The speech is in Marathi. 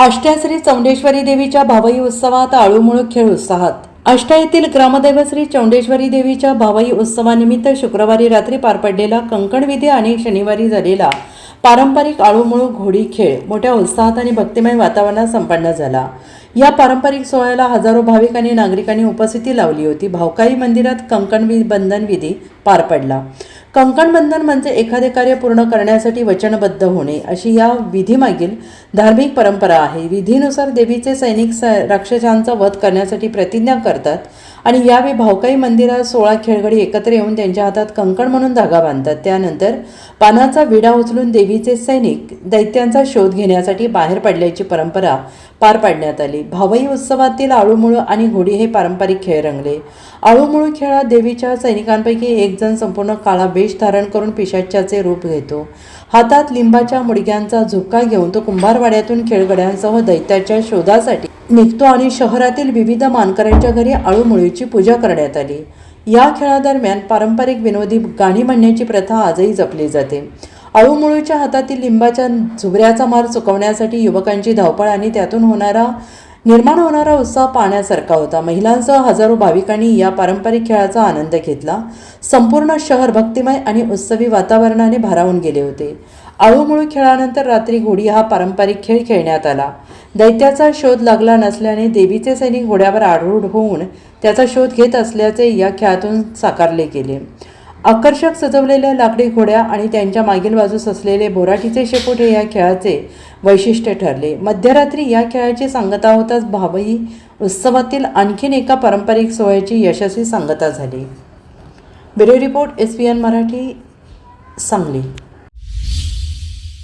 आष्ट्या श्री चौंडेश्वरी देवीच्या भावई उत्सवात आळूमुळू खेळ उत्साहात। आष्ट्या येथील ग्रामदैवत श्री चौंडेश्वरी देवीच्या भावई उत्सवानिमित्त शुक्रवारी रात्री पार पडलेला कंकण विधी आणि शनिवारी झालेला पारंपरिक आळूमुळू घोडी खेळ मोठ्या उत्साहात आणि भक्तिमय वातावरणात संपन्न झाला। या पारंपरिक सोहळ्याला हजारो भाविक आणि नागरिकांनी उपस्थिती लावली होती। भावकाई मंदिरात कंकण बंधन विधी पार पडला। कंकण बंधन म्हणजे एखादे कार्य पूर्ण करण्यासाठी वचनबद्ध होणे अशी या विधीमागील धार्मिक परंपरा आहे। विधीनुसार देवीचे सैनिक राक्षसांचा वध करण्यासाठी प्रतिज्ञा करतात आणि यावेळी भावकाई मंदिरात 16 खेळगडी एकत्र येऊन त्यांच्या हातात कंकण म्हणून धागा बांधतात। त्यानंतर पानाचा विडा उचलून देवीचे सैनिक दैत्यांचा शोध घेण्यासाठी बाहेर पडल्याची परंपरा पार पाडण्यात आली। भावई उत्सवातील आळूमुळू आणि घोडी हे पारंपरिक खेळ रंगले। आळूमुळू खेळात देवीच्या सैनिकांपैकी एक जण संपूर्ण काळा वेश धारण करून पिशाच्याचे रूप घेतो। हातात लिंबाच्या मुडक्यांचा झुपका घेऊन तो कुंभारवाड्यातून खेळगड्यांसह दैत्याच्या शोधासाठी निघतो आणि शहरातील विविध मानकऱ्यांच्या घरी आळूमुळूची पूजा करण्यात आली। या खेळादरम्यान पारंपरिक विनोदी गाणी म्हणण्याची प्रथा आजही जपली जाते। आळूमुळूच्या हातातील लिंबाच्या झुबऱ्याचा मार चुकवण्यासाठी युवकांची धावपळ आणि त्यातून निर्माण होणारा उत्साह पाहण्यासारखा होता। महिलांसह हजारो भाविकांनी या पारंपरिक खेळाचा आनंद घेतला। संपूर्ण शहर भक्तिमय आणि उत्सवी वातावरणाने भारावून गेले होते। आळूमुळू खेळानंतर रात्री घोडी हा पारंपरिक खेळ खेळण्यात आला। दैत्याचा शोध लागला नसल्याने देवीचे सैनिक घोड्यावर आरूढ होऊन त्याचा शोध घेत असल्याचे या खेळातून साकारले गेले। आकर्षक सजवलेल्या लाकडी घोड्या आणि त्यांच्या मागील बाजूस असलेले बोराटीचे शेपूट हे या खेळाचे वैशिष्ट्य ठरले। मध्यरात्री या खेळाची सांगता होताच भावई उत्सवातील आणखीन एका पारंपरिक सोहळ्याची यशस्वी सांगता झाली। Bureau report SPN Marathi, Sangli.